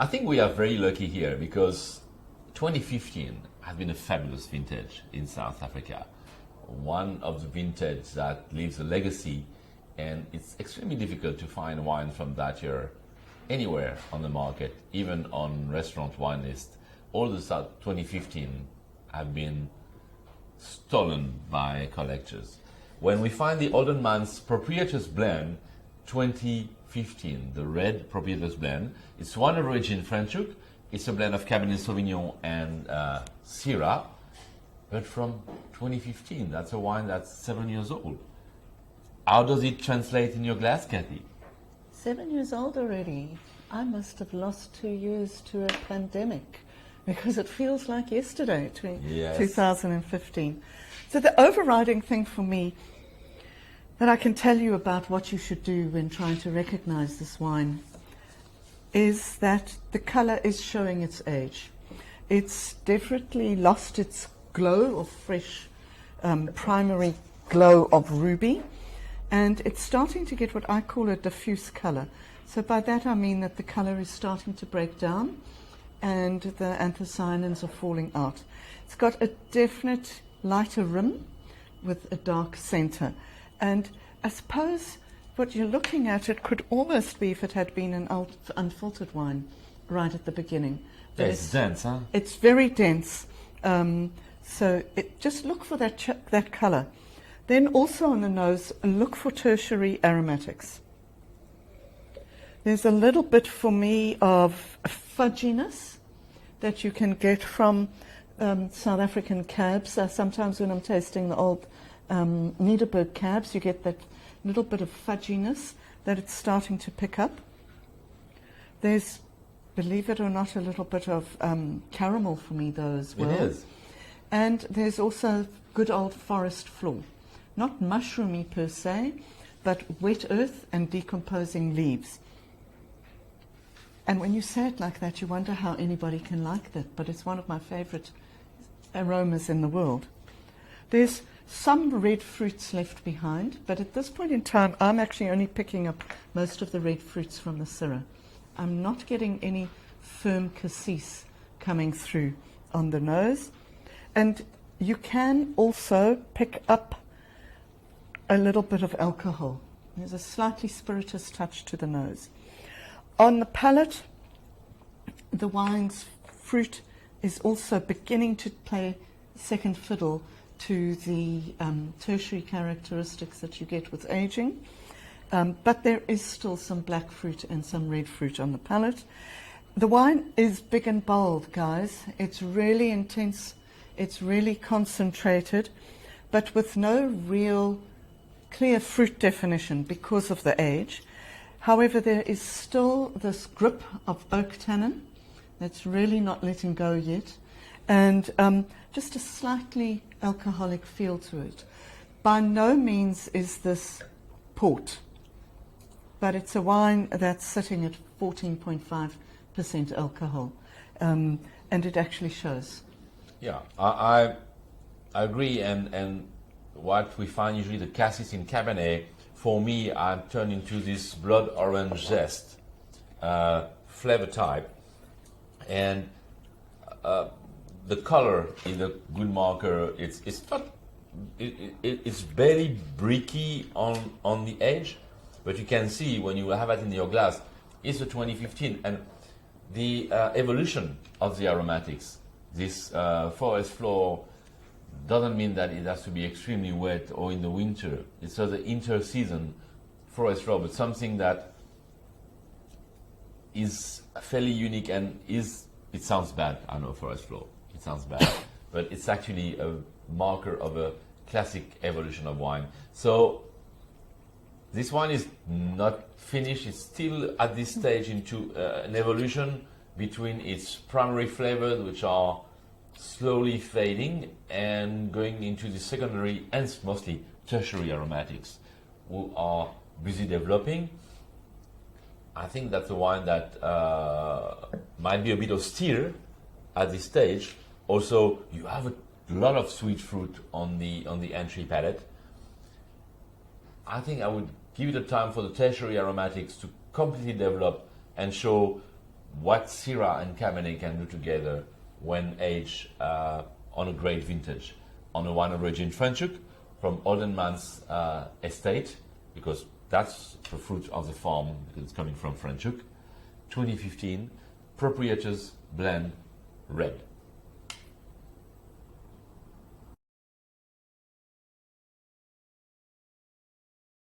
I think we are very lucky here because 2015 has been a fabulous vintage in South Africa. One of the vintage that leaves a legacy, and it's extremely difficult to find wine from that year anywhere on the market, even on restaurant wine list. All the 2015 have been stolen by collectors. When we find the Holden Manz Proprietors blend 2015, the red Proprietors blend, it's one of origin French oak. It's a blend of Cabernet Sauvignon and Syrah, but from 2015. That's a wine that's 7 years old. How does it translate in your glass, Kathy? 7 years old already. I must have lost 2 years to a pandemic because it feels like yesterday, Yes. 2015. So the overriding thing for me that I can tell you about what you should do when trying to recognize this wine is that the color is showing its age. It's definitely lost its glow of fresh primary glow of ruby, and it's starting to get what I call a diffuse color. So by that I mean that the color is starting to break down and the anthocyanins are falling out. It's got a definite lighter rim with a dark center, and I suppose what you're looking at, it could almost be if it had been an unfiltered wine right at the beginning. Yeah, it's dense, huh? It's very dense. So just look for that color. Then also on the nose, look for tertiary aromatics. There's a little bit for me of fudginess that you can get from South African cabs. Sometimes when I'm tasting the old Nederburg cabs, you get that little bit of fudginess that it's starting to pick up. There's, believe it or not, a little bit of caramel for me though as well. It is. And there's also good old forest floor. Not mushroomy per se, but wet earth and decomposing leaves. And when you say it like that, you wonder how anybody can like that, but it's one of my favorite aromas in the world. There's some red fruits left behind, but at this point in time, I'm actually only picking up most of the red fruits from the Syrah. I'm not getting any firm cassis coming through on the nose. And you can also pick up a little bit of alcohol. There's a slightly spirituous touch to the nose. On the palate, the wine's fruit is also beginning to play second fiddle to the tertiary characteristics that you get with aging. But there is still some black fruit and some red fruit on the palate. The wine is big and bold, guys. It's really intense. It's really concentrated, but with no real clear fruit definition because of the age. However, there is still this grip of oak tannin that's really not letting go yet, and just a slightly alcoholic feel to it. By no means is this port, but it's a wine that's sitting at 14.5% alcohol, and it actually shows. Yeah, I agree, and what we find usually the cassis in Cabernet, for me, I'm turned into this blood orange zest flavor type, and the color is a good marker. It's not, it's barely bricky on the edge, but you can see when you have it in your glass, it's a 2015, and the evolution of the aromatics. This forest floor doesn't mean that it has to be extremely wet or in the winter. It's sort of the inter-season forest floor, but something that is fairly unique and it sounds bad, I know, forest floor. It sounds bad, but it's actually a marker of a classic evolution of wine. So this wine is not finished. It's still at this stage into an evolution between its primary flavors, which are slowly fading, and going into the secondary and mostly tertiary aromatics, who are busy developing. I think that's a wine that might be a bit austere at this stage. Also, you have a lot of sweet fruit on the entry palate. I think I would give it a time for the tertiary aromatics to completely develop and show what Syrah and Cabernet can do together when aged on a great vintage, on a wine origin Frenchuk from Holden Manz estate, because that's the fruit of the farm, because it's coming from Frenchuk. 2015, Proprietors Blend Red.